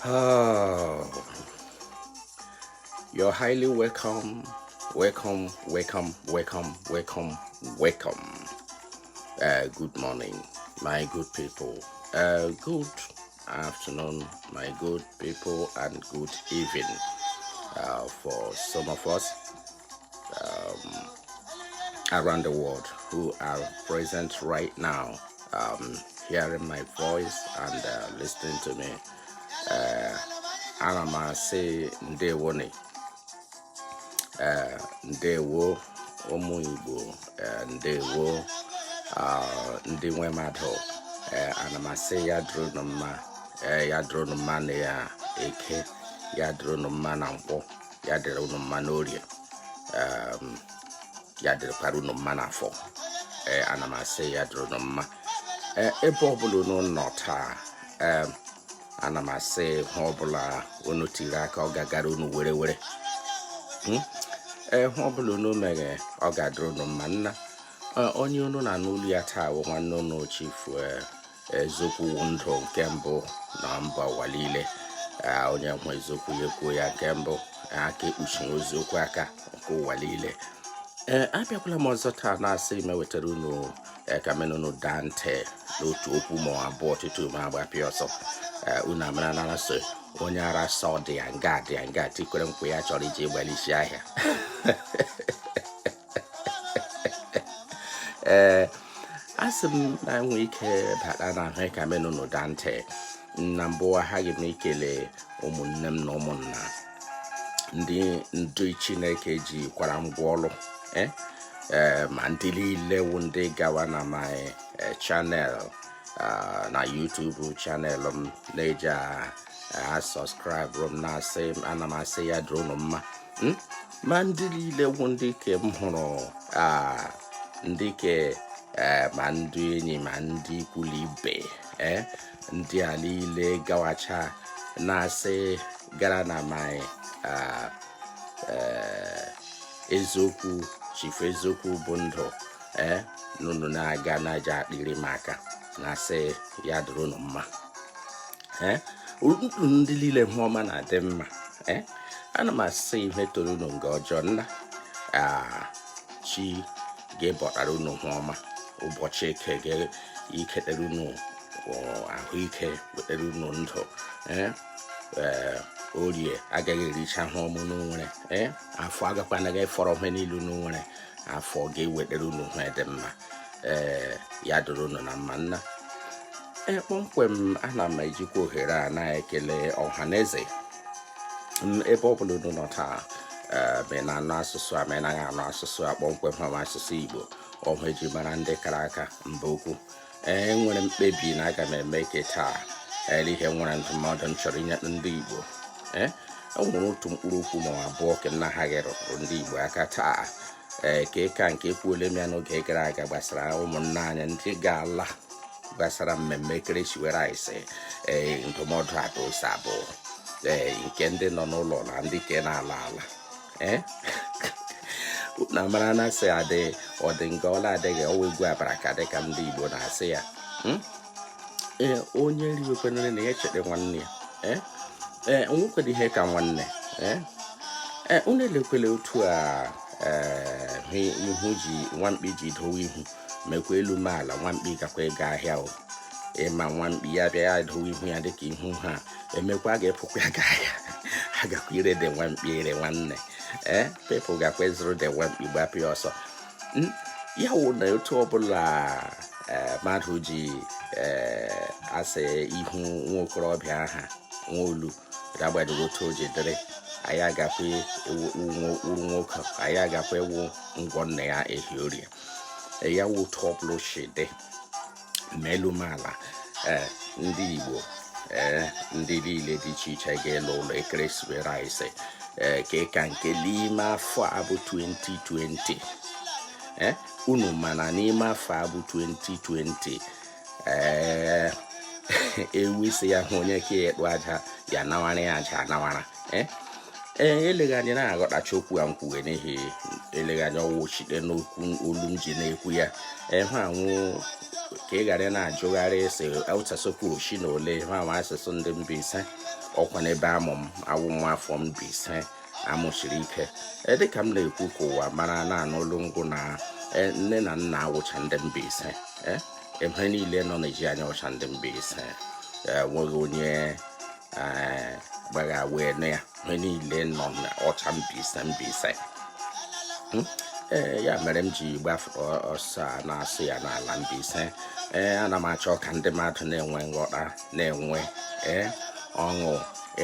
Oh, you're highly welcome, welcome, welcome, welcome, welcome, welcome. Good morning, my good people. Good afternoon, my good people, and good evening for some of us around the world who are present right now, hearing my voice and listening to me. Ana m asị ndewone, ndewo ụmụ Igbo, ndewo ndị nwe mmadụ. Ana m asị ya dịrị unu mma, ya dịrị unu mma na ya eke, ya dịrị unu mma na nkwọ, ya dịrị unu mma n'orie, ya dịrịkwara unu mma n'afọ. Ana m asị ya dịrị unu mma ebe ọbụla unu nọ taa. Ana m asị ha ọbụla unu tiri aka ọ ga-agara unu were were. Ha ọbụla unu mere ọ ga-adịrị unu mma. Nna onye unu na n'olu ya taa bụ nwanne unu Chief eziokwu ndụ nke mbụ na mba ụwa niile. Onye nwe eziokwu ya ekwuo ya nke mbụ, aka ekpuchi eziokwu aka nke ụwa niile. Abịakwala m ọzọ taa na-asị m ewetara unu ka menunu daa ntị n'otu okwu ma abụọ tutu m agbapịa ọsọ. Unu amara na so onye ara sọ dị ya nga tikwere mkpe ya chọrọ iji gbalisi ahịa. Asị m na enwe ike bata na ahụ ka menunu daa ntị. Na mbụ aghaghị m ikele ụmụnne m na ụmụnna ndị Chineke ji kwara ngwa ọrụ, ma ndị niile wụ ndị gawa na my channel na YouTube channel m na-eji subscribe m na-asị ana m asị ya dịrị unu mma. Ma ndị niile wụ ndị ke m hụrụ, ndị ke ma ndị enyi ma ndị ikwu na ibe, ndị a niile gawacha na-asị gara na my eziokwu Chief eziokwu bụ ndụ, n'unu na-aga na-aja akpịrị m aka na-asị ya dịrị unu mma. Ndụ ndị niile hụ ọma na-adị mma. Ana m asị ihe toro unu nga ọjọọ nna chi ga-ebọtara unu hụ ọma. Ụbọchị eke ga-iketere unu ahụike, wetara unu ndụ. Orie agaghị ericha hụ ọmụ n'onwere. Afọ agakwana gị fọrọ ihe niile unu nwere. Afọ ga-ewetara unu ihe dị mma. Ya dịrị unu na mma nna. Kpọmkwem ana m ejikwa ohere a na-ekele ọha na eze ebe ọbụla unu nọ taa. Ma na-anụ asụsụ a, ma naghị anụ asụsụ a, kpọmkwem ha asụsụ Igbo ọhụ eji mara ndị kara aka mba ukwu. Enwere mkpebi na aga m eme ike taa ihe nwere ndụmọdụ m chọrọ inye ndị Igbo. Enwere otu mkpụrụ okwu ma abụọ ka nna ha rụrụ ndị Igbo aka taa. Ka nke kwuole m ya n'oge gara aga gbasara ụmụnna anyị ndị ga-ala gbasara mmemme ekeresimesi. Ndụmọdụ atọ abụọ, nke ndị nọ n'ụlọ na ndị ke na-ala ala. Na mara na asị ọ dị nga ọla adịghị ọwa egwu abara ka dịka ndị Igbo na-asị ya. Onye riwekwanere na ya echete nwanne ya. Nwekwara ihe ka nwanne. Unu elekwele otu a ihu ji nwamkpi ji dowe ihu mekwa elu m ala. Nwamkpi gakwa ịga ahịa o. Ma nwamkpi ya bịa ya dowe ihu ya dịka ihu ha emekwa ga-epụkwa ya ga ahịa. Ha gakwa ire de nwamkpi ere nwanne. People gakwa ezuru de nwamkpi gbapịa ọsọ. Ya wụ na otu ọbụla mmadụ ji asị ihu nwa okorobịa aha nwaolu dagbadoro otu o ji dịrị, anyị agakwa ewu nwoke, anyị agakwa ewu ngwọ nna ya ehi orie. Ya wụ otu ọbụla si dị ma elu m ala. Ndị Igbo ndị niile dị iche iche ga-ele ụlọ ekeresimesi ka nke n'ime afọ a bụ 2020. Unu mana n'ime afọ a bụ 2020 ewisi ya hụ onye ka ekpu aja ya nawara ya aja anawara. Eleghị anya na-aghọtacha okwu a nkwuwe n'ihi eleghị anya ọwụ chite n'okwu olu m ji na-ekwu ya. Ha anwụ ka ị ghara na-ajụgharị ese ụtasokwu oshi na ole ma asụsụ ndị Mbaise ọkwa n'ebe amụ m awụ nwa afọ Mbaise amụchiri ike dịka m na-ekwu ka ụwa mara na-anụ olu ngwụ na nne na nna awụcha ndị Mbaise ebe niile nọ na-eji anya ọcha ndị Mbaise nweghị onye gbagha wee nụ ya ebe niile nọ ọcha Mbaise ya mere m ji gbafụ ọsọ na-asụ ya n'ala Mbaise ana m achọ ka ndị mmadụ na-enwe nghọta na-enwe ọṅụ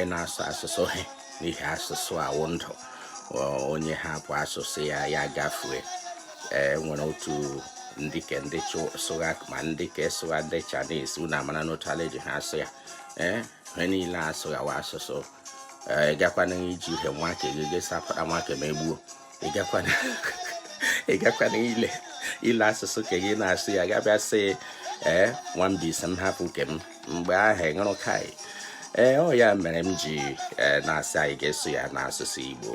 ị na-asụ asụsụ ha n'ihi asụsụ awụ ndụ onye ha bụ asụsụ ya gafue nwere otu ndị ke ndị sụgha ma ndị ke sụgha ndị Chinese unu amara n'otu ala eji ha asụ ya ha niile asụghawa asụsụ ịgakwana iji ihe nwake gị sapụta nwake ma egbuo ịgakwana ile asụsụ ka gị na-asụ ya gabịa sị nwa Mbaise m hapụ ke m mgbe ahụ ịṅụrụ kai ọ ya mere m ji na-asị anyị ga-eso ya n'asụsụ Igbo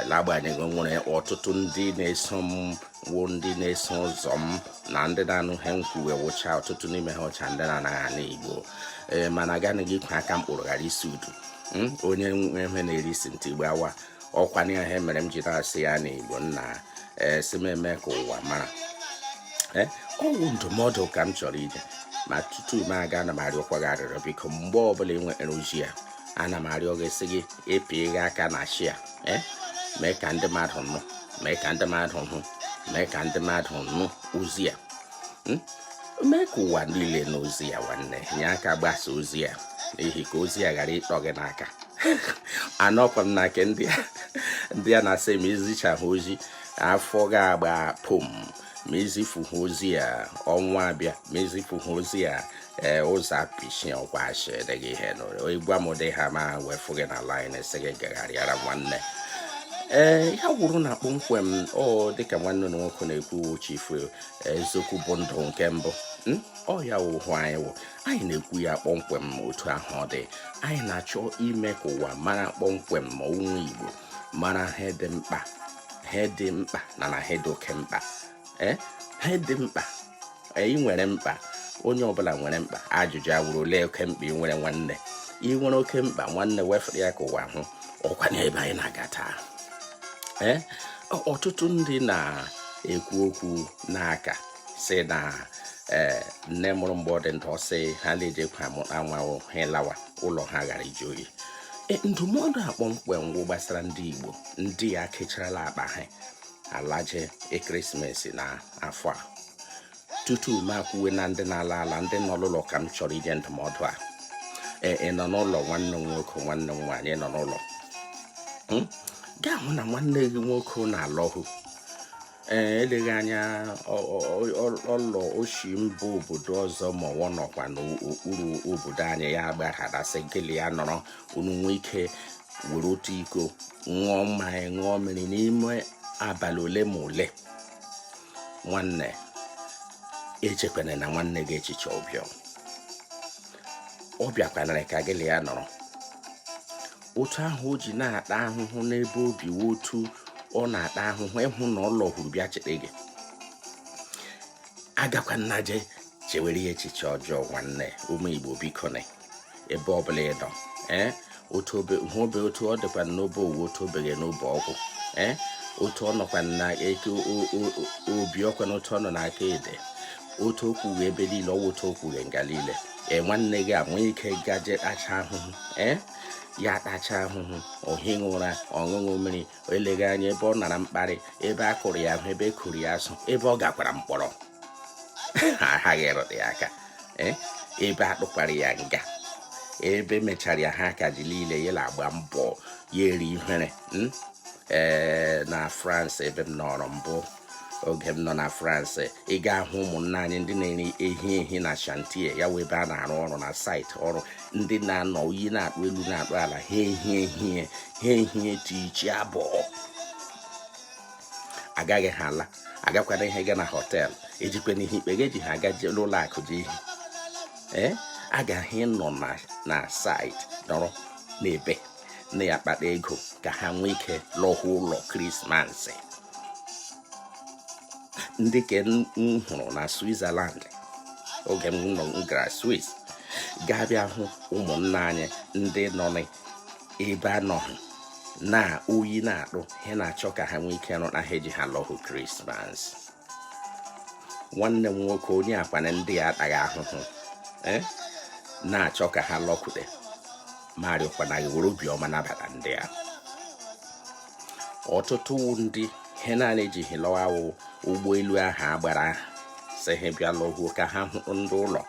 n'agbanyeghị nwere ọtụtụ ndị na-eso m wụ ndị na-eso ụzọ m na ndị na-anụ ha nkwuwe wụcha ọtụtụ n'ime ha ọcha ndị na-anaghị anụ Igbo mana agaghị ikwe aka mkpụrụ ghara isi udu onye nwe ihe na-eri isi ntị gbawa ọkwa na ihe mere m ji na-asị ya n'Igbo nna si m eme ka ụwa mara ọwụ ndụmọdụ ka m chọrọ ije ma tutu m aga ana m arịọkwa gị arịrịọ biko mgbe ọbụla ị nwere ozi ya ana m arịọ gị sị gị epie gị aka na shia mee ka ndị mmadụ nụ mee ka ndị mmadụ hụ mee ka ndị mmadụ nụ ozi ya mee ka ụwa niile n'ozi ya nwanne nye aka gbasa ozi ya n'ihi ka ozi ya ghara ịtọ gị n'aka anọkwa m n'aka ndị a na-asị ma izichahụ ozi afọ ga-agba pom ma izifuhu ozi ya ọnwa abịa ma izifuhu ozi ya ụzọ apịchi ọkwashi dịghị ihe nụrụ igwa m ụdị ha ma wefu gị na line esi gị gagharịara nwanne ya wuru na kpọmkwem dịka nwanne na nwoke na-ekwu chifu eziokwu bụ ndụ nke mbụ ya ụhụ anyị na-ekwu ya kpọmkwem otu ahụ ọ dị anyị na-achọ ime ka ụwa mara kpọmkwem ma ụmụ Igbo mara ihe dị mkpa na ihe dị oke mkpa ihe dị mkpa ị nwere mkpa onye ọbụla nwere mkpa ajụjụ awụrụ ole oke mkpa ị nwere nwanne ị nwere oke mkpa nwanne wefere ya ka ụwa hụ ọkwa n'ebe anyị na-aga taa ọtụtụ ndị na-ekwu okwu n'aka si na nne mụrụ mgbe ọ dị ndụ sị ha na-ejekwa amụta nwa ha lawa ụlọ ha ghara iju oyi ndụmọdụ akpọmkwem ngwụ gbasara ndị Igbo ndị ya kecharala akpa ha alaje ekeresimesi na afọ a tutu m akwuwe na ndị na-ala ala ndị nọ n'ụlọ ka m chọrọ ije ndụmọdụ a ị nọ n'ụlọ nwanne m nwoke nwanne m nwaanyị nọ n'ụlọ gaa hụ na nwanne gị nwoke na-alọhụ eleghị anya ọlọ oshi mba obodo ọzọ ma ọ nọkwa n'okpuru obodo anyị ya gbahadasị gịlị ya nọrọ unu nwee ike were otu iko ṅụọ mmanya ṅụọ mmiri n'ime abalị ole ma ole nwanne echekwana na nwanne gị echiche ọ bịakwanara ka gịlị ya nọrọ otu ahụ o ji na-ata ahụhụ n'ebe obi otu ọ na-ata ahụhụ ịhụ na ọ lọhụrụ bịa chete gị agakwa nnaje chewere ya echiche ọjọọ nwanne ụmụ Igbo biko na ebe ọbụla ị nọ otu ọ dịkwa n'obe owu otu obeghị n'obe ọgwụ otu ọ nọkwa na eke obi ọkwa na otu ọ nọ n'aka ede otu okwu ebe niile ọwụ otu okwu nga niile nwanne gị a nwee ike gaje kpacha ahụhụ ya kpacha ahụhụ ohighị ụra ọṅụṅụ mmiri eleghị anya ebe ọ nara mkparị ebe a kụrụ ya ahụ ebe e kụrụ ya asụ ebe ọ gakwara mkpọrọ aghaghị ịrụdị ya aka ebe a kpụkwara ya nga ebe mechara ya ha aka ji niile ya na-agba mbọ ya eri ihere na France ebe m nọrọ mbụ oge m nọ na France ị ga-ahụ ụmụnna anyị ndị na-eri ehi na shantie ya wee ebe a na-arụ ọrụ na saịtị ọrụ ndị na-anọ oyi na-akpụ elu na-akpụ ala ha ehie tichi abụọ agaghị ha ala agakwana ihe ga na họteelụ ejikwana ihe ikpe ga-eji ha agaje n'ụlọ akụ ji ihe agaghị nọ na saịtị nọrọ n'ebe na ya kpata ego ka ha nwee ike lọhụ ụlọ krismasị ndị ke m hụrụ na Switzerland oge m nọ gara Swiss ga-abịa hụ ụmụnna anyị ndị nọ n'ebe anọghị na oyi na-akpụ ha na-achọ ka ha nwee ike nọ na ha eji ha lọhụ Krismas. Nwanne m nwoke onye akwana ndị ya ataghị ahụhụ na-achọ ka ha lọkwute marịkwana gị were obiọma nabata ndị a. Ọtụtụ ndị ha na-ejighị lọwa ụgbọelu ahụ agbara sị ha bịa lọhuo ka ha hụ ndị ụlọ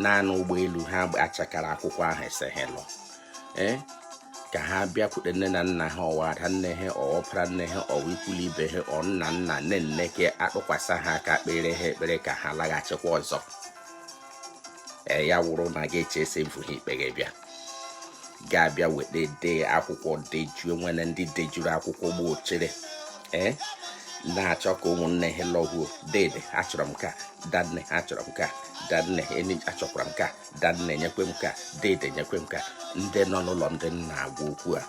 naanị ụgbọelu ha achakara akwụkwọ ahụ ese ha lọ ka ha bịakwute nne na nna ha ọwada nne ha ọwọpara nne ha ọwikwuli ibe ha ọnna nna nne nne ka akpụkwasa ha aka kpere ha ekpere ka ha laghachikwa ọzọ. Ya wụrụ na ga-echesi mfu ha ikpere bịa ga-abịa weta dee akwụkwọ dejuo nwere ndị dejuru akwụkwọ gboo chere na-achọ ka ụmụnne ha lọhuo dede achọrọ m ka danne achọrọ m ka danne enyi achọkwara m ka danne nyekwe m ka dede nyekwe m ka. Ndị nọ n'ụlọ ndị na-agwa okwu a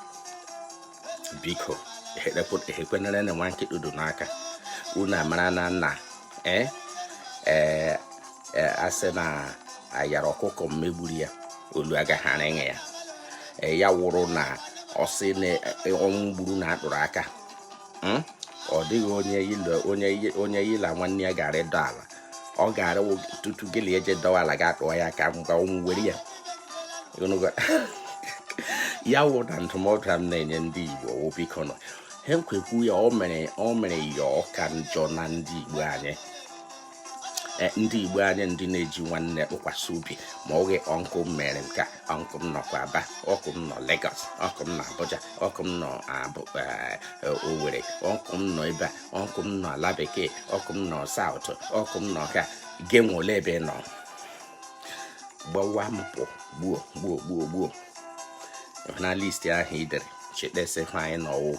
biko ekwenere na nwa nkịta udo n'aka unu amara na nna asị na ayara ọkụkọ mmegburu ya olu agaghara ịṅụ ya. Ya wụrụ na ọsị na ọnwụ gburu na atụrụ aka ọ dịghị onye yila nwanne ya gara ịdọ ala ọ gara tutu gịlị eje dọwa ala ga-atụọ ya ka ngwa ọnwụ were ya. Ya wụ na ndụmọdụ m na-enye ndị Igbo biko nọ ha nkwekwu ya o mere ya ọka njọ na ndị Igbo anyị ndị na-eji nwanne kpụkwasị obi ma oge ọnkụ m mere m ka ọnkụ m nọkwa Aba ọkụ m nọ Lagos ọkụ m nọ Abuja ọkụ m nọ Owerri ọkụ m nọ ebe a ọkụ m nọ ala bekee ọkụ m nọ South ọkụ m nọ ka genwole ebe nọ gbawa m pụ gbuo na list ahụ idere chekpesi anyị nọwụ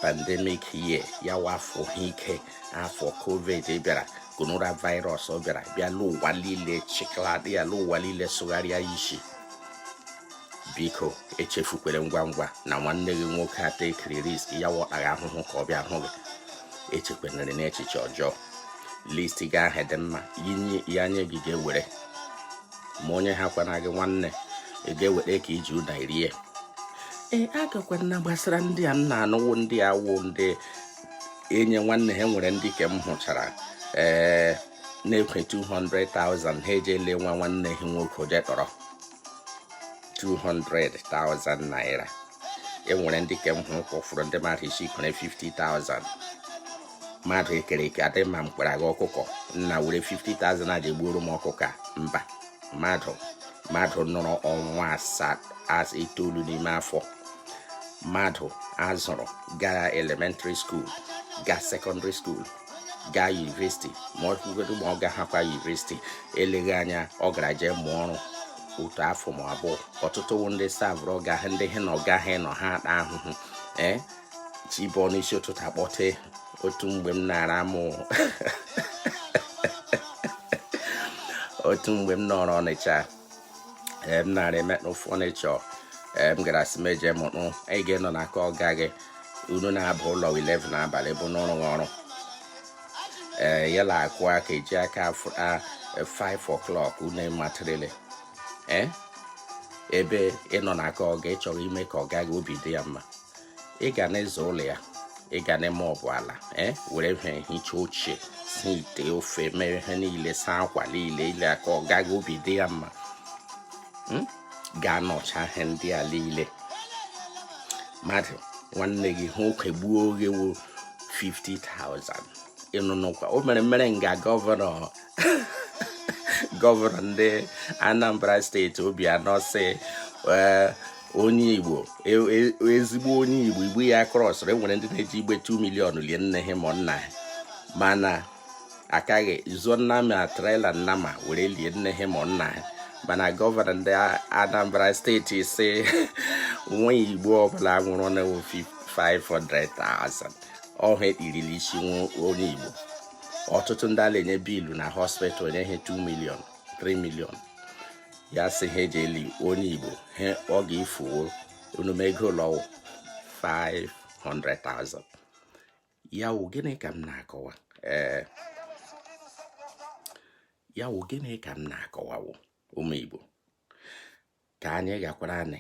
pandemic year ya wafọ ike afọ COVID bịara coronavirus bịara bịa n'ụwa niile chịkladị ya n'ụwa niile sụgharịa isi. Biko echefukwere ngwa na nwanne gị nwoke ata ekiri risk ya wọtaghị ahụhụ ka ọ bịa hụ gị. Echekwenere n'echiche ọjọọ list gị ahụ dị mma ya nye gị ga-ewere ma onye ha kwana gị nwanne ị ga-eweta ka iji ụda rie. Agakwana na gbasara ndị a na-anụwo ndị awụ ndị enye nwanne ha nwere ndị ke m hụchara na-ekwe 200,000 ha eje ele nwa nwanne ha nwoke je tọrọ 200,000 naira. Enwere ndị ke m hụ kwụfụrụ ndị mmadụ isi kwere 50,000 mmadụ ekere eke adị ma mkpere aga ọkụkọ nna were 50,000 aja egburu m ọkụkọ mba mmadụ nọrọ ọnwa 9 n'ime afọ. Mmadụ azụrụ gaa elementary school gaa secondary school gaa university ma ọ ga-ahakwa university eleghị anya ọ gara jee mụọ ọrụ otu afọ ma abụọ. Ọtụtụ ndị savụrụ ọgaghị ndị ha na ọgaghị nọ ha ata ahụhụ chibọ n'isi ụtụtụ akpọte otu mgbe m nara amụ otu mgbe m nọrọ Ọnịcha m nara eme fọnichọ m gara simeje mụrụ ege nọ n'aka ọga gị unu na-aba ụlọ 11 n'abalị bụ n'ọrụ ọrụ yala akụ aka eji aka 5 o'clock unu matrịlị ebe ị nọ n'aka ọga ị chọrọ ime ka ọga gị obi dị ya mma. Ị ga n'ịzụ ụlọ ya ị ga n'ime ọbụ ala were ihe hicha ochie si ite ofe mere ihe niile saa akwa niile ile aka ọga gị obi dị ya mma ga-anọcha ihe ndị a niile. Mmadụ nwanne gị hụ kegbuo oge wo 50,000 ịnụnụkwa o mere nga gọvanọ ndị Anambra steeti Obianọ sị onye Igbo ezigbo onye Igbo ya krọsụrụ. Enwere ndị na-eji igbe 2 million lie nne ha ma nna ha mana akaghị zụọ nnama trela nnama were lie nne ha ma nna ha. Mana gọvanọ ndị Anambra steeti si nwa Igbo ọbụla nwụrụ na 500,000 ọha ekpirili isi onye Igbo. Ọtụtụ ndị ala enye bilu na hospital enye ha 2 million 3 million ya sị ha eji eli onye Igbo ọ ga-efuo onumego ụlọ 500,000. Ya wụ gịnị ka m na-akọwa ya wụ gịnị ka m na-akọwawo ụmụ Igbo ka anyị gakwara anyị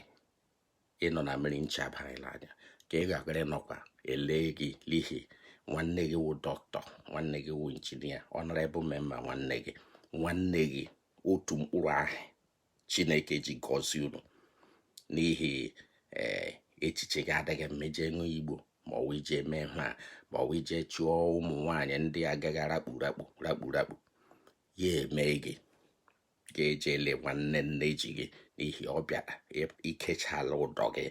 ịnọ na mmiri ncha abarịla anya ka ị ga-agara nọkwa ele gị n'ihi nwanne gị wụ dọkịta, nwanne gị wụ injinia, honorable member, nwanne gị otu mkpụrụ ahụ Chineke ji gọzie unu n'ihi echiche gị adịghị mmejọ ṅụ Igbo ma ọ wụ ije eme ha ma ọ wụ ije chụọ ụmụ nwaanyị ndị agaghị rakpụrakpụ ya eme gị ga-eje ele nwanne nne ji gị n'ihi ọ bịara ikechala ụdọ gị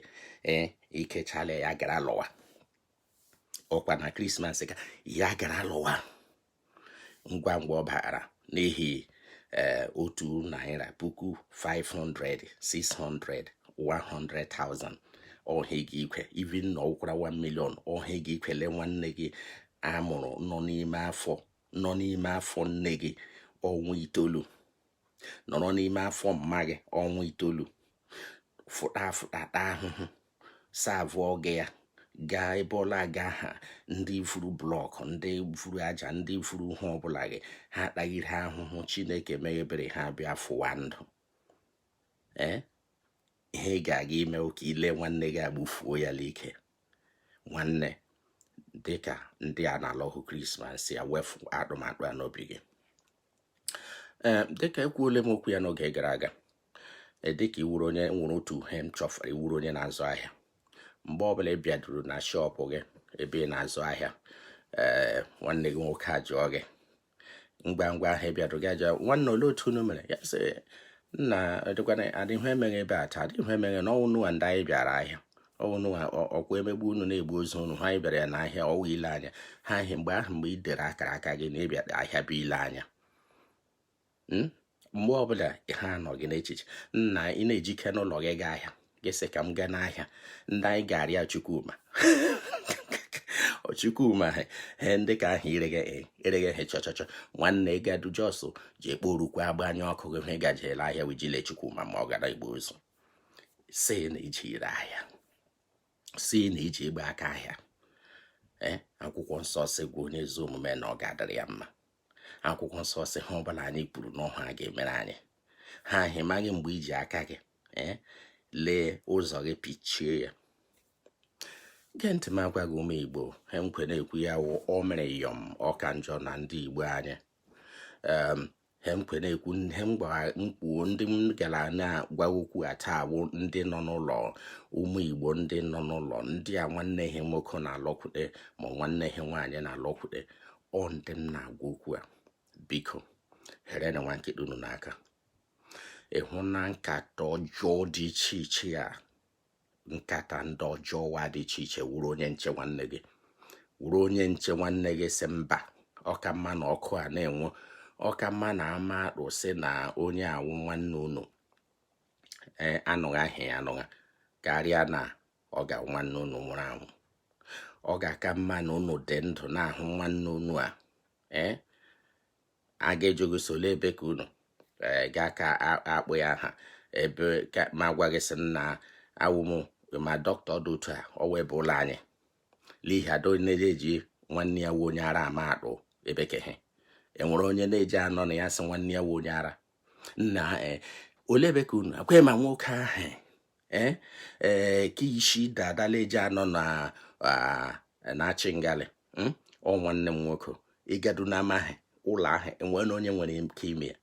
ikechala ya gara lụwa ọkwa na Krismas ka ya gara lụwa ngwa ngwa ọ bara n'ihi otu naira 500, 600, 100,000 ọhịa gị ikwe even na ọkwara 1 million ọhịa gị ikwele nwanne gị amụrụ nọ n'ime afọ nne gị ọnwa 9 nọrọ n'ime afọ mma gị ọnwa 9 fụta ahụhụ savụ oge ya gaa ebe ọla gaa ha ndị furu blọkụ ndị furu aja ndị furu ihe ọbụla gị ha kpaghiri ahụhụ Chineke meghebere ha bịa fụwa ndụ ihe ị ga-aga ime ụka ile nwanne gị agbufuo ya l'ike nwanne dịka ndị a na-alọhụ Krismas ya wefu atụmatụ a n'obi gị dịka ekwuole m okwu ya n'oge gara aga dịka iwuru onye nwere otu ihe m chọfere iwuru onye na-azụ ahịa mgbe ọbụla ị bịaduru na shọpụ gị ebe ị na-azụ ahịa nwanne gị nwoke ajụọ gị ngwa ngwa ahụ bịaduru gị ajụọ nwanne olee otu unu mere ya sị nna dịkwana adịghị emeghe ebe a taa adịghị emeghe na ọnwụ nụwa ndị anyị bịara ahịa ọnwụ nụwa ọkwa emegbu unu na-egbu ozu unu ha anyị bịara ya n'ahịa ọwụ ile anya ha ahị mgbe ahụ mgbe ị dere akara aka gị na ịbịa ahịa bụ ile anya mgbe ọbụla ha nọ gị n'echiche nna ị na-ejike n'ụlọ gị gaa ahịa gị sị ka m gaa n'ahịa ndị anyị ga-arịa Chukwuma he ndị ka ahụ ireghe he chọchọchọ nwanne gadu jọsụ ji ekporukwa agbanye ọkụ gị he gajere ahịa wijile Chukwuma ma ọ gara igbo ozu si na iji ire ahịa si na iji egbe aka ahịa akwụkwọ nsọ sị gwa onye ezi omume na ọ ga-adịrị ya mma akwụkwọ nsọ sị ha ọbụla anyị kwuru n'ọhụ a ga-emere anyị ha ahịmaghị mgbe iji aka gị lee ụzọ gị pichie ya gee ntị m agwa gị ụmụ Igbo he nkwe na-ekwu ya wụ o mere yọm ọka njọ na ndị Igbo anyị he nkwe na-ekwu he mkpuo ndị m gara na-agwa okwu a taa bụ ndị nọ n'ụlọ ụmụ Igbo ndị nọ n'ụlọ ndị a nwanne ha nwoke na-alọkwute ma nwanne ha nwaanyị na-alọkwute ọ ndị m na-agwa okwu a biko here na nwa nkịta unu n'aka ịhụ na nkata ọjọọ dị iche iche a nkata ndị ọjọọ wa dị iche iche wuru onye nche nwanne gị sị mba ọka mma na ọkụ a na-enwu ọka mma na ama akpụ sị na onye awụ nwanne unu anụghị ahịa ya anụgha karịa na ọ ga nwanne unu nwụrụ anwụ ọ ga-aka mma na unu dị ndụ na-ahụ nwanne unu a a ga-ejogo sole ebe ka unu gaa ka akpụ ya aha ebe ma gwa gị sị na awụmụ ma dọkịta ọdụ otu a ọ webụla anyị n'ihi ado na-eji nwanne ya onye ara ama akpụ ebekehe enwere onye na-eji anọ na ya sị nwanne ya onye ara nna ole ebe ka unu akwe ma nwoke ahụ ka isi dadala eji anọ na-achị ngalị ọ nwanne m nwoke ịgadu na amaghị ụlọ ahụ enwere onye nwere ike ime ya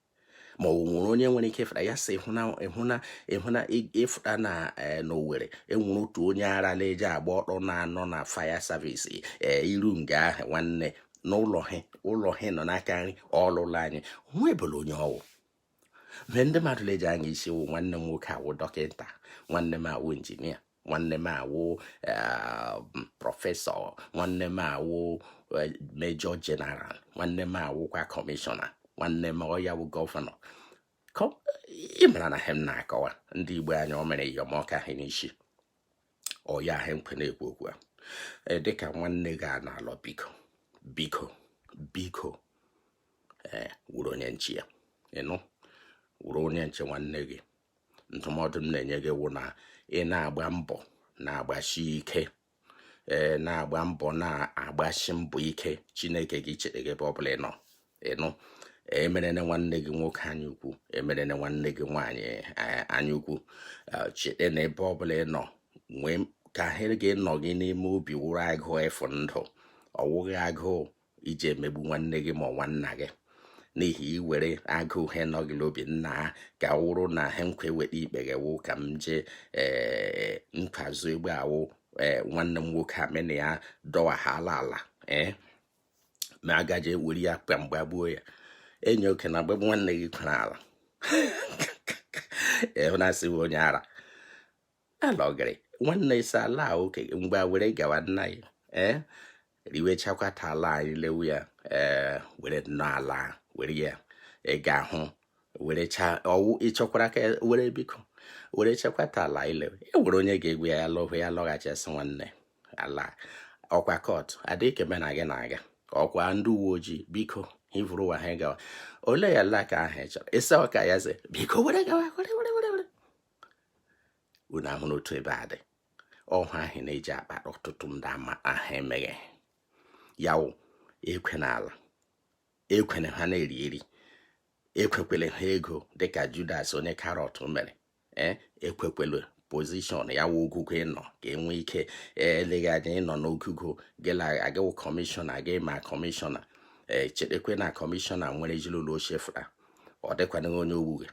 ma ọ nwere onye nwere ike ịfụta ya sị ịhụna ịfụta na n'Owerri enwere otu onye ara na-eji agba ọtọ na-anọ na faya savisi iru nga ahụ nwanne n'ụlọ ha nọ n'aka nri ọlụlụ anyị nwebụla onye ọwụ mgbe ndị mmadụ na-eji anya isi wụ nwanne m nwoke awụ dọkịta nwanne m awụ injinia nwanne m awụ prọfesọ nwanne m awụ mejọ jeneral nwanne m awụkwa kọmishọna nwanne m ọya bụ gọvanọ ị mara na hem na-akọwa ndị Igbo anya o mere yọmọka ha n'isi ọya ha nkwe na-ekwu okwu a dịka nwanne gị a na-alọ biko wuru onye nchi ya wuru onye nche nwanne gị ndụmọdụ m na-enye gị wụ na ị na-agba mbọ na-agbashi ike na-agba mbọ na-agbashi mbọ ike Chineke gị chere gị ebe ọbụla ịnụ emere na nwanne gị nwoke anya ukwu, emere na nwanne gị nwaanyị anya ukwu. Chete na ebe ọbụla ị nọ nwee ka ahịrị gị nọ gị n'ime obi wụrụ agụụ efu ndụ, ọwụghị agụụ iji emegbu nwanne gị ma nwanna gị, n'ihi iwere agụụ he nọ gị n'obi nna ha ka wụrụ na ha nkwe weta ikpe gị wụ ka m jee nkwazu egbe awụ nwanne m nwoke amena ya dọwahala ala ma agaje ewere ya kpa mgbe gbuo ya. Enyi oke na mgbe nwanne gị kwara ala ịhụnasịwe onye ara alọgịrị nwanne isi ala oke mgbe were gawa nna ya riwechakwata ala anyị lewu ya were nnọọ ala were ya ịga hụ were cha ọwụ ịchọkwara ka were biko were chekwata ala ilewe were onye ga-egwu ya lọhụ ya lọghachasị nwanne ala ọkwa kọt adịghị na gị na-aga ọkwa ndị uwe ojii biko hivụrụ ụwa ha gawa ole ya la ka ahụ chọrọ ịsa ọka ya sị biko were gawa were unu ahụ n'otu ebe adị ọhụ ahụ na-eji akpata ọtụtụ ndị ama ahụ emeghe yawo ekwe n'ala ekwene ha na-eri eri ekwekwele ha ego dịka Judas onye karọt mere ekwekwele pozishọn ya wụ ogugo ịnọ ka enwee ike eleghị anya ịnọ n'ogugo gịla agịwụ kọmishọna gị ma kọmishọna chedekwe na kọmishọna nwere ejilụlọ ochefura ọ dịkwana onye ogbughe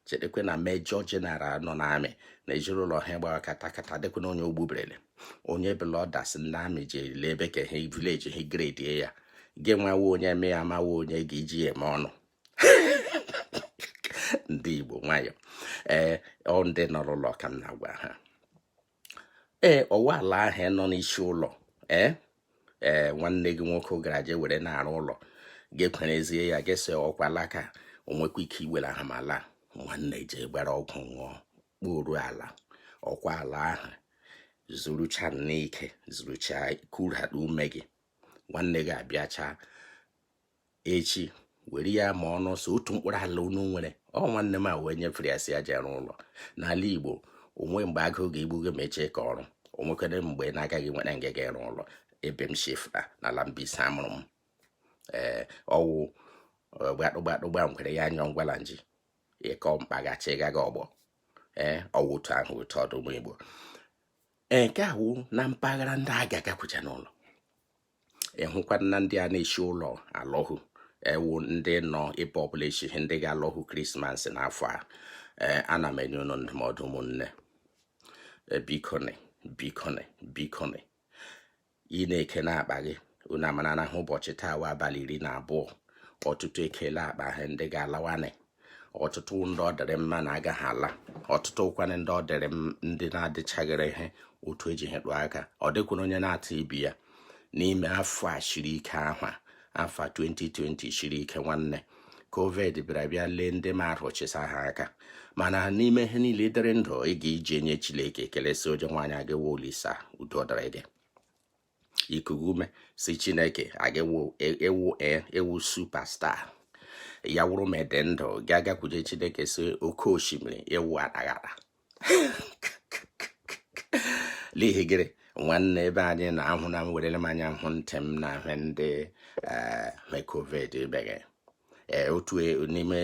chedekwe na mejọ jeneral nọ n'amị na ejirụlọ ha gbara katakata dịkwana onye ogbuberele onye belọdas ndị amị ji ele ebe ka ha vileji ha gredie ya gị nwawe onye mee ya mawe onye ga-eji eme ọnụ ndị Igbo nwayọ ọ ndị nọrọ ụlọ ka m na-agwa ha ọwa ala ahụ nọ n'isi ụlọ nwanne gị nwoke gara je were na-arụ ụlọ ga-ekwerezie ya gesi ọkwala ka onwekwa ike iwere ha mala nwanne je gbara ọgwụ ṅụọ kpuru ala ọkwa ala ahụ zurucha n'ike zurucha kurata ume gị nwanne gị abịacha echi were ya ma ọnụ so otu mkpụrụ ala unu nwere nwanne m a wee nyefere ya si ya jere ụlọ. N'ala Igbo onwe mgbe agụụ ga-egbu gị mechie ka ọrụ onwekwere mgbe na-agaghị nwere nga ga ịrụ ụlọ ebe m shefura n'ala Mbaise amụrụ m ọwụ gbadụgbadụgba nkwere ya anya ngwala nji ịkọ mkpaghachi gaga ọgbọ ọwụ otu ahụ otu ọdụm Igbo nke ahụ na mpaghara ndị agagakwucha n'ụlọ ịhụkwana na ndị a na-eshi ụlọ alọhụ ewu ndị nọ ebe ọbụla echighị ndị ga-alọhụ krismas n'afọ a ana m enye unu ndụmọdụ ụmụnne bikone ị na-eke na-akpa gị unu amara na ụbọchị taa wa abalị 12 ọtụtụ ekele akpa ha ndị ga-alawanị ọtụtụ ndị ọ dịrị mma na agaghị ala ọtụtụ ụkwanị ndị ọ dịrị ndị na-adịchaghịrị ihe otu eji hetụ aka ọ dịkwara onye na-ata ibi ya n'ime afọ a shiri ike ahụ afọ 2020 shiri ike nwanne covid bịara bịa lee ndị marụ chịsa ha aka mana n'ime ihe niile dịrị ndụ ị ga-iji enye Chineke kelesi oje nwaanyị agawo Olisa udo dịrị gị ikuku ume si Chineke agawo ewu superstar ya wụrụ mede ndụ gị agakwuje Chineke si oke osimiri ewu adaghara n'ihi gịrị nwanne ebe anyị na-ahụ na m werele m anya hụ ntị m na ahụ ndị covid beghe otu n'ime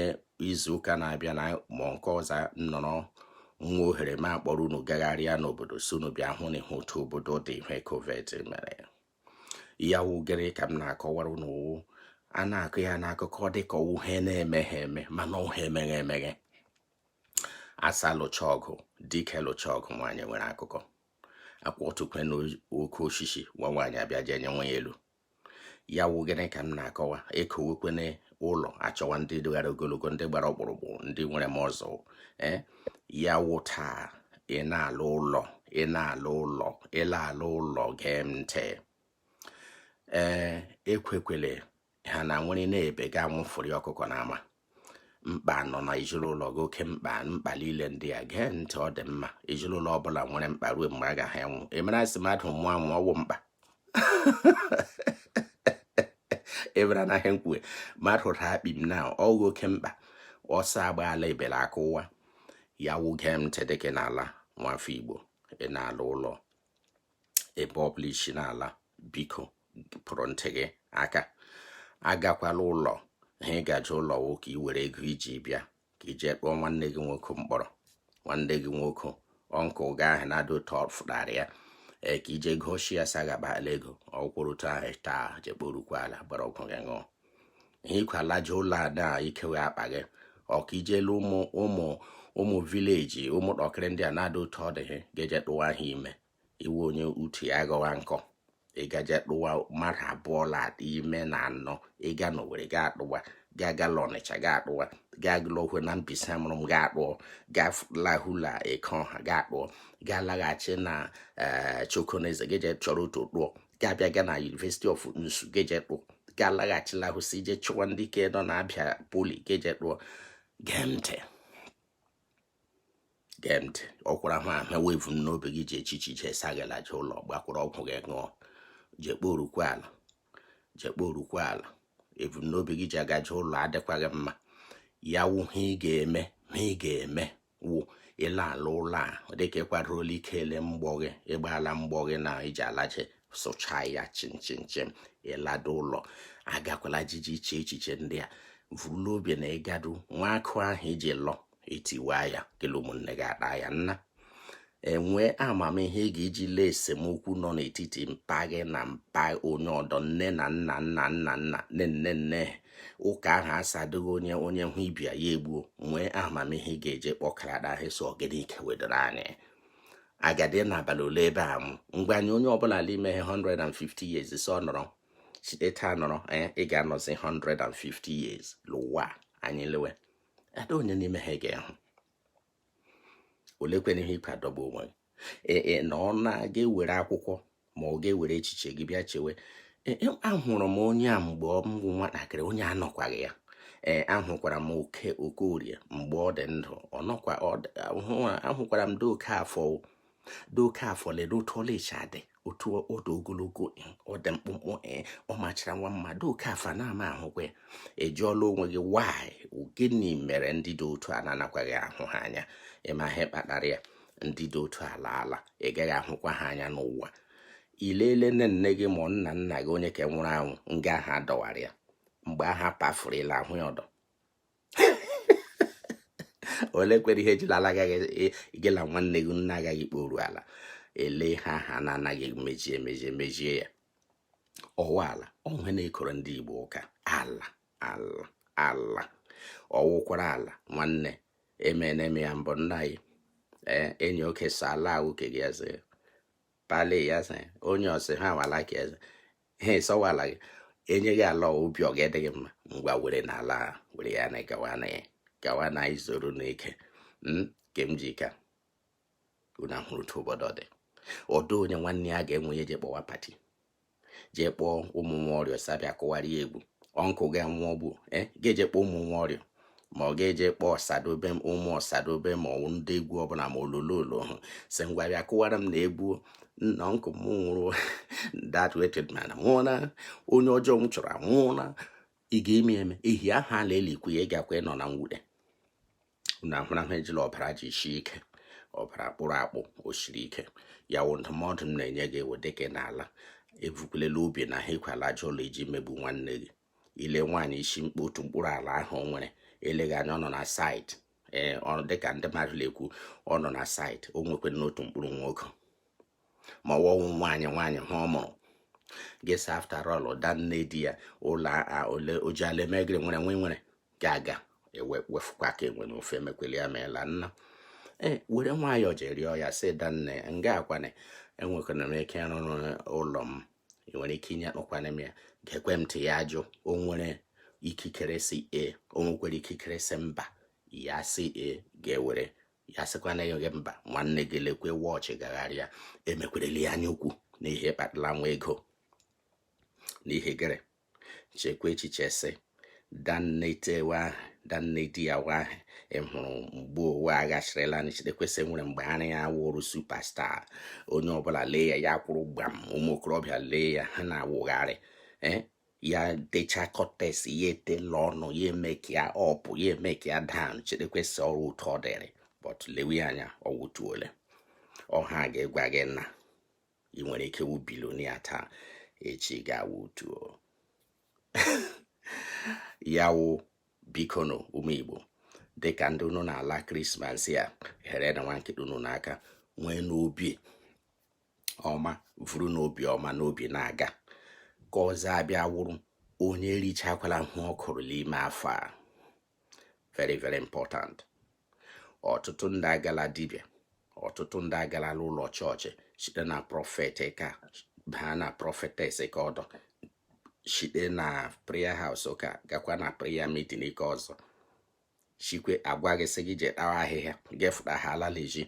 izu ụka na-abịa na ma nke ọzọ nnọrọ nwa ohere ma kpọrọ unu gagharịa n'obodo so unu bịa hụ na ihe otu obodo dị ihe covid mere ya wụgịrị ka m na-akọwara unu a na-akụ ya n'akụkọ dịka ihe na-emeghe eme mana ọha emeghe asa lụcha ọgụ dike lụcha ọgụ nwaanyị nwere akụkọ akpọtụkwe n'oke osisi nwa nwaanyị abịa je nye nwa ya elu ya wụ gịnị ka m na-akọwa ekowekwene ụlọ achọwa ndị dịghara ogologo ndị gbara ọkpụrụkpụ ndị nwere m ọzọ ya wụ taa ị na-ala ụlọ gee m ntị ekwekwele ha na nwere na-ebe ga nwụfụrụ ọkụkọ n'ama mkpa nọ na ezinụlọ gị oke mkpa niile ndị a gee ntị ọ dị mma ezinụlọ ọbụla nwere mkpa ruo mgbe a gaghị enwụ emere asị mmadụ mụọ amụ ọwụ mkpa ebere anaghị nkwue mmadụ ha akpi m na ọgụ oke mkpa ọsọ agbaala ebere aka ụwa ya wụge m ntị dịka n'ala nwafọ Igbo ị na-ala ụlọ ebe ọbụla isi n'ala biko pụrụ ntị gị aka agakwala ụlọ he gaje ụlọ nwoke iwere ego iji bịa ka ije kpọọ nwanne gị nwoke mkpọrọ, nwanne gị nwoke ọnkụl ga ahụ na-adị ụtọ fụtara ya ka ije goshi ya sagabala ego ọkwụrụta ahụ taa jekporukwa ala gbara ọgwụ gị ṅụọ. Ihe ikwalaje ụlọ a na ikewe akpa gị ọka ijelu ụmụ vileji ụmụntakịrị ndị a na-adị ụtọ ọ dịghị ga-eje tụwa ha ime iwe onye utu ya gọwa nkọ ịgaje tụwa mmadụ abụọ la ime na anọ ịga n'Owerri ga atụwa ga Ọnịcha ga atụwa ga lọhwe na Mbaise amụrụ m ga atụọ ga lahula eke ọha ga atụọ ga laghachi na Chokoneze geje chọrọ otu tụọ ga-abịa ga na University of Nsu geje tụọ ga laghachila hụsi ije chụwa ndị ke nọ na Abịa poli geje tụọ. Gee ntị ọkwara ha mewevu n'obi gị ji echiche ije sagalaje ụlọ gbakwara ọgwụ gị ṅụọ jekporukwa ala ebumnobi gị ji agaje ụlọ adịkwaghị mma. Ya wụ ha ị ga-eme wụ ịla ala ụlọ a dịka ịkwadola ikele mgbọ gị ịgbala mgbọ gị na iji alaje sụcha ya chinchin ịlado ụlọ agakwala jiji iche echiche ndị a vụrụla obi na ịgado nwa akụ ahụ iji lọ etiwa ya kele ụmụnne gị akpa ya nna enwee amamihe ị ga-eji lee esemokwu nọ n'etiti mpa gị na mpa onye ọdọ nne na nna nne ụka ahụ asadoghị onye hụ ibia ya egbuo. Nwee amamihe ị ga-eje kpọkarada ahụ so ọgịnike wedoro anyị agadi n'abalị ole ebe a mgbanye onye ọbụla n'ime 150 years so ọ nọrọ site taa nọrọ ị ga-anọzi 150 years n'ụwa anyị lewe ada onye n'ime ha ga-ehụ olekwena ihe ikwadọba onwe na ọ na-aga ewere akwụkwọ ma ọ ga-ewere echiche gị bịa chewe ahụrụ m onye a mgbe ọ mbụ nwatakịrị onye anọkwaghị ya ahụkwara m Okorie mgbe ọ dị ndụ ahụkwara m Doke Afọ lere otu ọlaechi adị otu ọdụ ogologo ọ dị mkpụmkpụ ọ machara nwa mma Doke Afọ na-ama ahụkwa ya ejụọla onwe gị why gịnị mere ndị dị otu a na-anakwaghị ahụ ha anya ịma ihe kpatara ya. Ndị dị otu ala ị gaghị ahụkwa ha anya n'ụwa. Ilele nne gị ma nna gị onye ka nwụrụ anwụ nga ha dọwara ya mgbe aha pafuru ịla ahụ ya ọdọ ole kwere ihe ejilala agaghị gịla nwanne gị nna agaghị kporu ala ele ha na-anaghị mejie ya. Ọwa ala onwe na-ekoro ndị Igbo ụka ala ọwụkwara ala nwanne eme ya mbụ nna anyị enyi oke so ala uke gị eze pali ya sị onye ọsị ha wala ka eze ha esọwala gị enye gị ala obi ọ ga-edịghị mma ngwa were n'ala were ya na gawa na izoro n'ike nke m ji ka una hụrụ otu obodo dị ọdụ onye nwanne ya ga-enwe je kpọwa pati jee kpọọ ụmụ nwaọrịa sabịa kụwarị egwu ọnkụ ga-enwe ọgbụ ga-eje kpọọ ụmụ nwaọrịa ma ọ ga-eje kpọọ ọsadobe ụmụ ọsadobe ma ọ ndị egwu ọbụla ma ololo hụ si ngwarịa kụwara m na egwu nna nkụ m nwụrụ that wicked man nwụọla onye ọjọọ m chọrọ anwụọla ị ga-eme ehi ahụ ala elikwu ya ị gakwa ịnọ na mwute na ahụrahụ ejila ọbara ji shi ike ọbara kpụrụ akpụ o siri ike ya wụ ndụmọdụ m na-enye gị ewe dịka n'ala evukwulela obi na ha ekwala ajọ ụlọ iji megbu nwanne gị. Ile nwaanyị isi mkpa otu mkpụrụ ala ahụ o nwere eleghị anya ọ nọ na saịtị dịka ndị mmadụ na-ekwu ọ nọ na saịtị o nwekwana n'otu mkpụrụ nwoke ma ọwọwụ nwaanyị ha ọ mụrụ gesa after all ụda nne di ya ụlọ ole ojiala emegiri nwere ga-aga wefukwa ka enwere ofe emekweli ya meela nna were nwayọọ je rịọ ya sị danne nga akwana enwekwana m ike ịrụrụ ụlọ m nwere ike inye akpọkwana m ya ga-ekwe m ntị ya ajụ o nwere ikikere si o nwekwara ikikere si mba ya si ga-ewere ya sịkwana ya oge mba nwanne gị lekwe wọchị gagharịa emekwereli ya anya ukwu n'ihe kpatara nwa ego n'ihe gere chekwa echiche sị danne di ya wa hụrụ mgbe ụwa aghachirila n'ichedekwesị nwere mgbe ara ya wụrụ supastar onye ọbụla lee ya kwụrụ gbam ụmụ okorobịa lee ya ha na-awụgharị ya decha kọtes ya etela ọnụ ya eme ka ya ọpụ ya eme ka ya down chedekwesị ọrụ ụtọ ọ dịrị but lewe anya ọwụtuole ọha ga-egwa gị na ị nwere ike wu bilonia taa echi ga-awụtuo yawo bikono umigbo dịka ndị unu na-ala krismas ya here na nwa nkịta unu n'aka nwee n'obi ọma vuru n'obi ọma n'obi na-aga ka ọzọ abịa wụrụ onye richakwala hụ ọ kụrụ n'ime afọ a. Very very important. Ọtụtụ ndị agala dibịa, ọtụtụ ndị agala n'ụlọ chọọchị site na prọfet ka baa na prọfetes ka ọdọ site na prayer house ka gakwa na prayer meeting ike ọzọ chikwe agwa gị sị gị je kpawa ahịhịa gefụta ha ala leji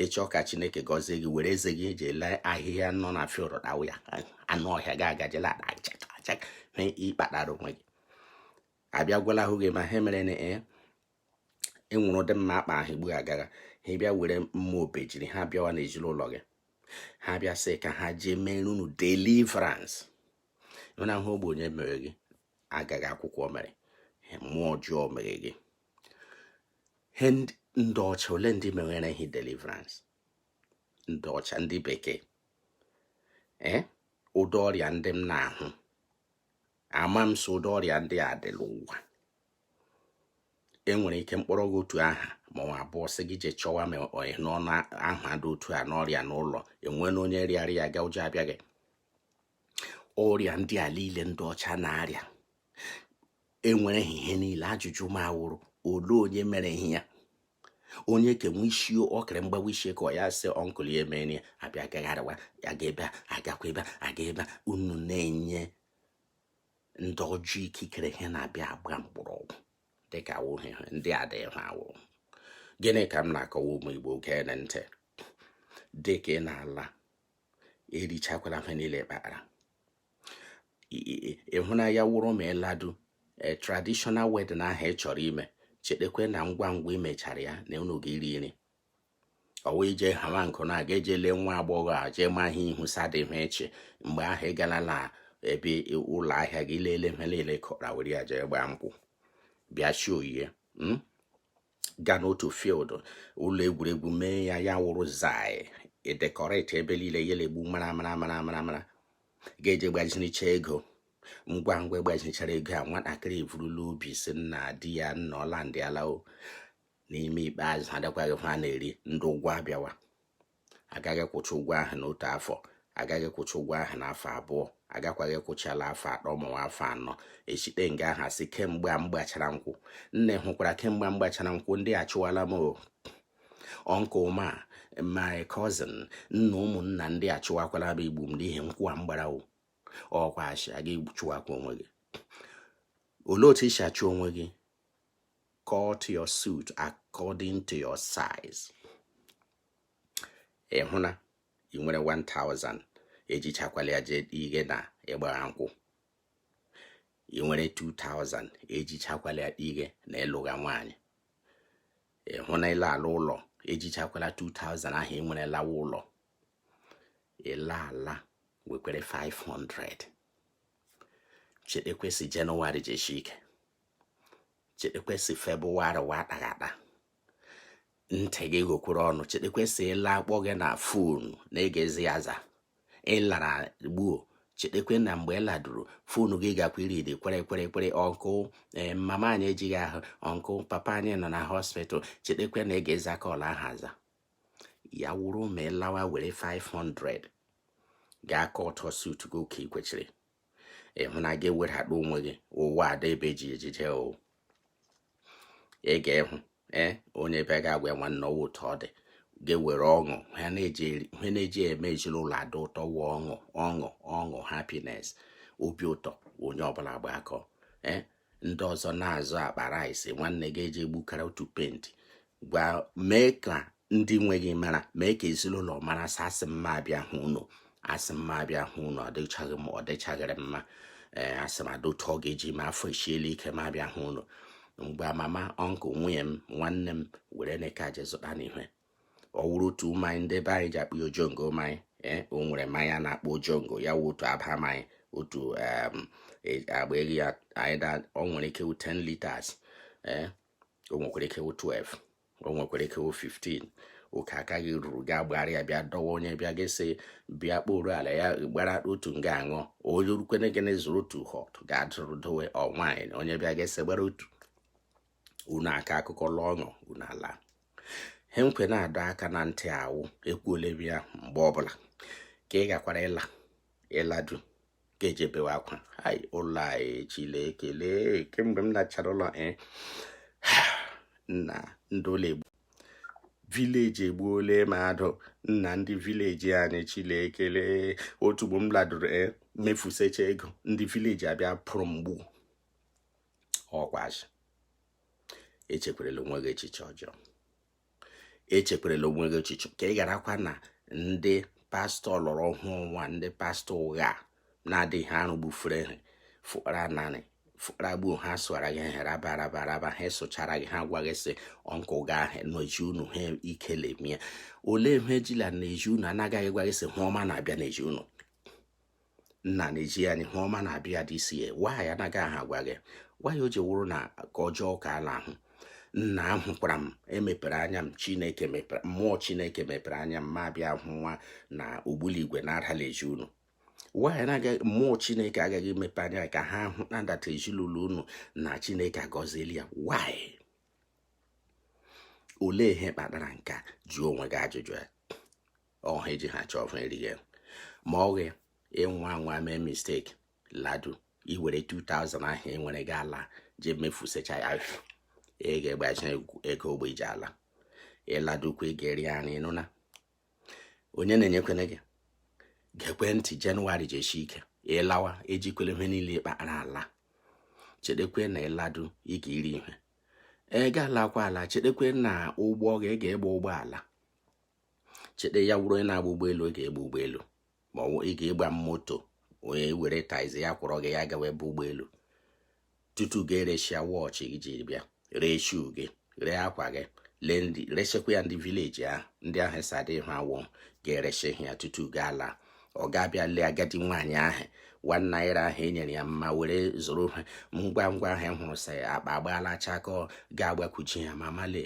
ịchọ ka Chineke gọzie gị were eze gị je lee ahịhịa nọ na field dawa ya anụ ọhịa ga agajela ịkpatara onwe gị abịa gwala ahụ gị ma ha mere na enwere ụdị mma akpa ahụ igbu agagha ha bịa were mma obejiri ha bịawa n'ezinụlọ gị ha bịa sị ka ha jee mere unu deliverance na ahụ ogbe onye mere gị agaghị akwụkwọ mere mmụọ ọjọọ mere gị ndị ọcha ole ndị mere ihe deliverance ndị ọcha ndị bekee ụdị ọrịa ndị m na-ahụ ama m so ụdị ọrịa ndị a dịla ụwa enwere ike mkpọrọ gị otu aha ma ọ abụọ sị gị je chọwa ma n'ọnụ aha dị otu a n'ọrịa n'ụlọ enwe na onye rịarịa ya ga ụjọ abịa gị ọrịa ndị a niile ndị ọcha na-arịa enwere ihe niile ajụjụ ma wụrụ ole onye mere ihe ya onye kenwe isi ọkara mgbawa isi ka ọ ya sị ọnkụl ya emere abịa gagharịwa ya ga-ebe agakwa ebe aga ebe unu na-enye ndị ọjọọ ikikere ihe na-abịa agba mgbọrọgwụ dịka awụghị ndị adịghị awụ. Gịnị ka m na-akọwa ụmụ Igbo gee ntị dịka ị na-ala erichakwala ihe niile kpara ịhụnanya wụrụ ma ịladu traditional wedding ahụ ị chọrọ ime chetakwa na ngwa ngwa imechara ya na unu ga-iri nri ọwa ije hawa nkụ na aga eje lee nwa agbọghọ a jee ma ihe ihu sadịhụ echi mgbe ahụ ị gala na ebe ụlọ ahịa gị lele ihe niile kọra were ya jee gbaa nkwụ bịa chi oyiye gaa n'otu field ụlọ egwuregwu mee ya wụrụ zai edekọreti ebe niile yelegbu mara ga-eje gbazinicha ego ngwa ngwa gbazinichara ego a nwatakịrị vurula obi si nna di ya nna ọlandị alao n'ime ikpeazụ adakwaghị ha na-eri ndị ụgwọ abịawa agaghị kwụcha ụgwọ ahụ n'otu afọ agaghị kwụcha ụgwọ ahụ n'afọ abụọ agakwaghị kwụchala afọ atọ maọbụ afọ anọ echite nga aha si kemgbe a mgbachara nkwụ nne hụkwara kemgbe mgbachara nkwụ ndị achụwala m ọnkụl ma my cousin nna ụmụnna ndị achụwakwala m igbu m n'ihi nkwụ a mgbara ọkwa achị aga chụwakwa onwe gị olee otu isi achụ onwe gị cut your suit according to your size ịhụ na ị nwere 1000 ejichakwala ya jee ihe na ịgbara nkwụ ị nwere 2000 ejichakwala ya ihe na ịlụga nwaanyị ịhụ na ịla ala ụlọ ejichakwala 2000 ahụ ị nwere lawa ụlọ ịla ala wekwere 500 chetekwesị Jenụwarị jeshike chetekwesị Febụwarị watagata ntị gị gokwere ọnụ chetekwesị ịla akpọ gị na fonu na-egezi aza ịlara gbuo chetekwe na mgbe ịladuru fonu gị gakwa iri dị kwere ọnkụ mama anyị ejighị ahụ ọnkụ papa anyị nọ na hospital chetekwe na egezi aka ọla ahaza ya wụrụ ma ịlawa were 500 ga-aka ọtọ sut gị oke ikwechiri ịhụ na gị ewedata onwe gị ụwa ada ebe ji ejije o ị ga-ehụ onye ebe ga-agwa nwanne ọwa ụtọ ọ dị ga-ewere ọṅụ ha na-eji eme ezinụlọ ada ụtọ wụ ọṅụ happiness obi ụtọ onye ọbụla gba akọ ndị ọzọ na-azụ akpa rice nwanne gị eji egbukara otu penti gwa mee ka ndị nwe gị mara mee ka ezinụlọ mara asị mma abịa hụ unu ọ dịchaghịrị mma asị m adụtọ gị eji ma afọ echiela ike ma abịa hụ unu mgbe mama ọnkụl nwunye m nwanne m were neka je zụta n'ihe ọ wụrụ otu mmanya ndị be anyị ji akpụ ojongo mmanya o nwere mmanya na-akpọ ojongo ya wụ otu aba mmanya otu agba ego ya anyị o nwere ike 10 liters o nwekwara ike 12 o nwekwara ike 15 oke aka gị ruru ga gbara ya bịa dọwa onye bịa gị sị bịa kporo ala ya gbara otu nga aṅụ onye rukwene gịnị zụrụ otu hot ga-adụrụ dowe nwaanyị onye bịa gị sị gbara otu unu aka akụkọ lọṅụ unu ala he nkwe na-adọ aka na ntị awụ ekwuole ya mgbe ọbụla ka ị gakwara ịladu ka ejebewe akwa ụlọ anyị Chilekele kemgbe m nachara ụlọ nna ndị ụlọ egbu vileji egbuole mmadụ nna ndị vileji anyị Chilekele otu mgbe m laduru mefusecha ego ndị vileji abịa pụrụ mgbu ọkwazi echekwarala onwe gị echiche ọjọọ echekwarala onwe gị echiche ka ị garakwa na ndị pastọ lọrọ ọhụụ nwa ndị pastọ ụgha na-adịghị arụ gbufere ha fụkara nanị fụkara gbuo ha sụara gị ha rabaraba ha sụchara gị ha gwa gị sị ọnkụ ga ahụ n'eji unu ha ikele mie ole ihe ejila na eji unu anaghị gwa gị sị hụ ọma na-abịa n'eji unu nna na-eji anyị hụ ọma na-abịa dị isi ya nwaanyị anaghị aha gwa gị nwaanyị o ji wụrụ na ka ọjọọ ka a na-ahụ nna ahụkwara m emepere anya m Chineke mepere mmụọ Chineke mepere anya m ma bịa hụ nwa na ogbuligwe na-adala eji unu nwaanyị na-agaghị mmụọ Chineke agaghị emepe anya ka ha hụ na ndata ezinụlọ unu na Chineke agọzieli ya nwaanyị olee ihe kpatara nka jụọ onwe gị ajụjụ ya ọha eji ha chọọ erighị ma ọ gị ịnwa mee mistake ladu iwere 2000 ahụ enwere gị ala je mefusecha ya ị ga-egbachi ego ogbe iji ala ịladukwa ga-eri anyị nụna onye na-enyekwene gị gekwe ntị Jenụwarị jeshi ike ịlawa ejikwele ihe niile kpara ala chedekwe na ịladu ị ga-iri ihe ga alakwa ala chedekwe na ụgbọ gị ga-egba ụgbọala chede ya wụrụ na-agba ụgbọelu ga-egba ụgbọelu ma ị ga-egba moto onye were taizi ya kwụrọ gị ya gawa ebe ụgbọelu tutu ga-ereshia wọchị gị jiri bịa ree shu gị ree akwa gị rechekwa ya ndị vileji ahụ ndị ahụ sadị ha awụ ga-ereche ya tutu gaa ala ọ ga-abịa lee agadi nwaanyị ahụ $1 ahụ enyere ya mma were zụrụ ha ngwa ahụ hụrụ sa ya akpa agbaala chakọ ga-agbakwuchi ya ma male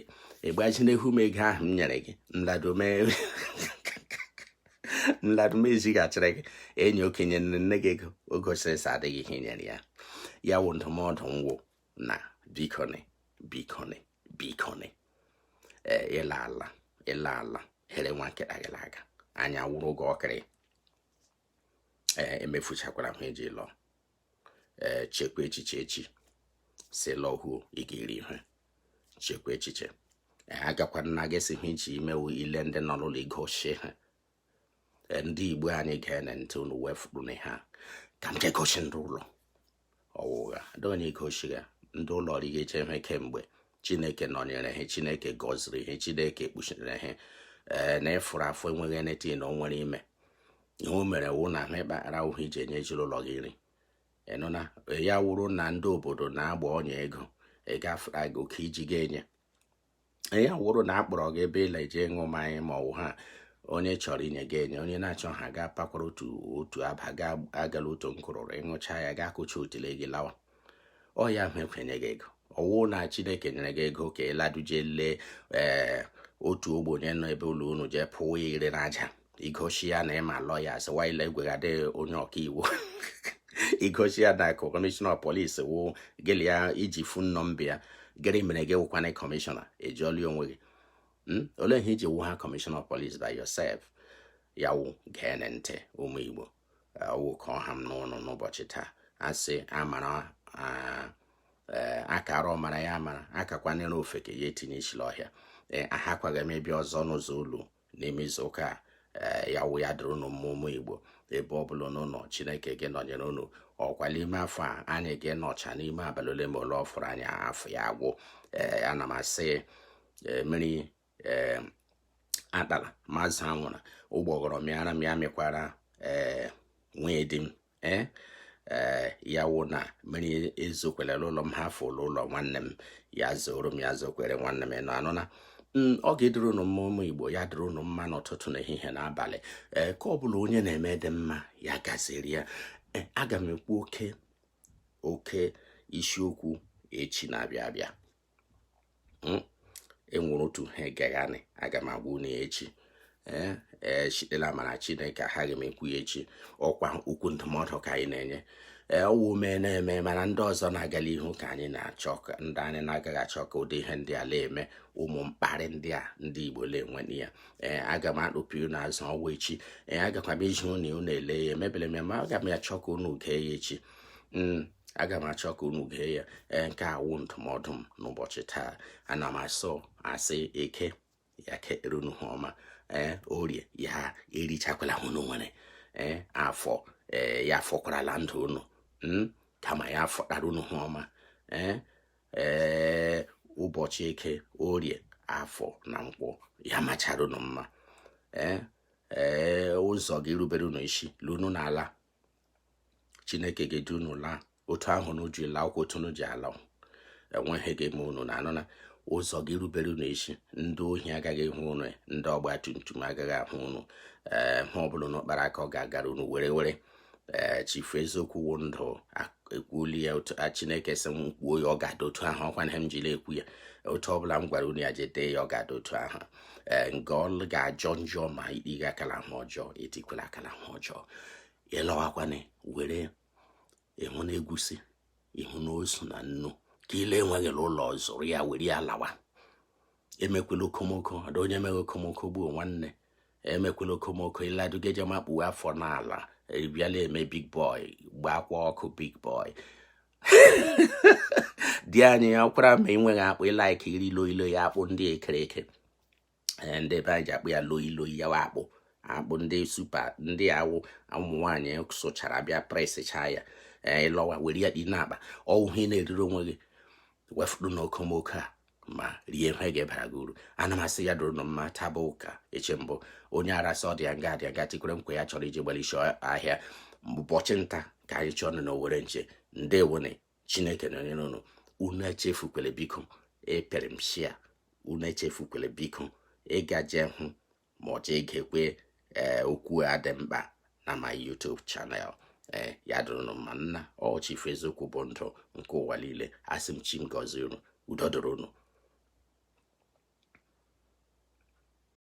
ịgbajinehu m ego ahụ m nyere gị nladume ezighachiri gị enyi okenye nne gị ego o gosiri sa adịghị ihe nyere ya wụ ndụmọdụ ngwụ na bikone ịla ala here nwa nkịta gị laga anya wụrụ gị ọkịrị emefuchakwara ahụ eji lọ chekwa echiche echi si lọhuo ị ga-eri ihe chekwa echiche agakwana na gị si ihe iji imewu ile ndị nọ n'ụlọ igoshi ha ndị Igbo anyị ga-ene ntị unu wefuru na ha ka m jegochi ndị ụlọ ọwụwa donye igoshi ya ndị ụlọ rigeche ihe kemgbe Chineke nọnyere ha Chineke gọziri ha Chineke kpuchiri ha na ịfụrụ afọ enweghị neti na o nwere ime ihe o mere wụ na ha kpara ụhụ iji enye jiri ụlọ gị nri ịnụna ya wụrụ na ndị obodo na-agba ọnya ego ịgafere gị oke iji ga-enye ya wụrụ na akpọrọ gị ebe ịla eje ṅụ mmanya ma ọwụ ha onye chọrọ inye gị enye onye na-achọ ha ga-apakwara otu aba ga-agala otu nkụrụrụ ịṅụcha ya ga-akụcha otile gị lawa ọ ya hụ ekwenye gị ego ọwụ na Chineke nyere gị ego ka ịladuje lee otu ogbenye nọ ebe ụlọ unu jee pụwa ire n'aja igosi ya na ịma lọya sị waile egweghadị onye ọkaiwu igosi ya na kọmishọna polisi wụ gịlị ya iji fụ nọmba ya gịrị mere gị wụkwana kọmishọna ejiọli onwe gị olee ihe iji wụ ha kọmishọna polisi by yourself ya wụ gene ntị ụmụ Igbo wụ ka ọha m n'ụnụ n'ụbọchị taa asị amara akara ọmara ya amara akakwanere ofeke ya etinye isila ọhịa ahakwaghị emebi ọzọ n'ụzọ ụlọ n'ime izu ụka ya wụ ya dịrị unu ụmụ Igbo ebe ọ bụla n'ụlọ Chineke gị nọnyere unu ọkwa n'ime afọ a anyị gị nọcha n'ime abalị ole ma ole ọ fụrụ anya afọ ya agwụ ana m asị mmiri atala mazụ anwụrụ ụgbọgọrọ mịara m ya mịkwara nwee di m ya wụ na mmiri ezokwelere ụlọ m hafụ ụlọ nwanne m ya zoro m ya zokwere nwanne m nọ anụ na ọ ga-eduru unu mma ụmụ Igbo ya dịrị unu mma n'ụtụtụ na ehihie na abalị ka ọ bụla onye na-eme dị mma ya gaziri ya aga m ekwu oke isiokwu echi na-abịa abịa enwere otu ha gegani aga m agwa unu echi chitela mara Chineke agaghị m ekwu ya echi ọkwa okwu ndụmọdụ ka anyị na-enye ọwụ mee na-eme mana ndị ọzọ na-agala ihu ka anyị na-achọ ka ndị anyị na-agaghị achọ ka ụdị ihe ndị a na-eme ụmụ mkparị ndị a ndị Igbo na-enwe ya aga m akpụpụ unu azụ ọwa echi agakwa m iji unu ele ya emebere m ma aga m achọ ka unu gee ya echi aga m achọ ka unu gee ya nke awụ ndụmọdụ m n'ụbọchị taa ana m asị eke ya kekere unu ha ọma orie ya erichakwala unu nwere afọ ya afọkwarala ndụ unu kama ya afọtara unu ha ọma ụbọchị eke orie afọ na nkwọ ya machara unu mma ụzọ gị rubere unu isi lunu n'ala Chineke ga-edu unu laa otu ahụ n'uju la akwụkwọ otu unu ji ala enweghị ga-eme unu na anụ na ụzọ gị rubere unu isi ndị ohi agaghị hụ unu ndị ọgba tum tum agaghị ahụ unu ma ọ bụrụ na ọkpara aka ọ ga-agara unu were chifu eziokwu wụ ndụ ekwuli ya otu Chineke sị m kwuo ya ọ ga-ada otu ahụ ọkwa na m jiri ekwu ya otu ọbụla m gwara unu ya jede ya ọ ga-ada otu ahụ nke ọ ga-ajọ njọ ma ikpe akala ahụ ọjọọ etikwela akala ahụ ọjọọ ịlọwakwana were ịhụ na egusi ịhụ na ozu na nnu ka ile enweghị ụlọ zụrụ ya were ya lawa emekwela okomoko ọdụ onye meghị okomoko gbuo nwanne emekwela okomoko ịladugeje makpuwe afọ n'ala ebiala eme big boy gbakwa ọkụ big boy dị anyị ọkwara ma enweghị akpụ ịlaik iri loilo ya akpụ ndị ekereke ndị be anyị ji akpụ ya loiloyi ya akpụ ndị supa ndị awụ ụmụ nwaanyị sụchara bịa presịcha ya ịlọwa were ya dị n'akpa ọwụhụ ị na-eriri onwe gị wefuru na okomoko a ma rie ihe gị bara gị uru ana m asị ya dụrụ na mma taba ụka eche mbụ onye arasị ọ dị ya nga tikwere nkwe ya chọrọ iji gbalịsi ahịa ụbọchị nta ka anyị chọọ na Owere nche ndewone Chineke nọnyere unu echefukwele biko epere m shia unu echefukwele biko ịgaje hụ ma ọ jee gekwe okwu a dị mkpa na my YouTube channel ya dụrụ mma nna Chifu eziokwu bụ ndụ nke ụwa niile asị m chi m gọzie unu udo dịrị unu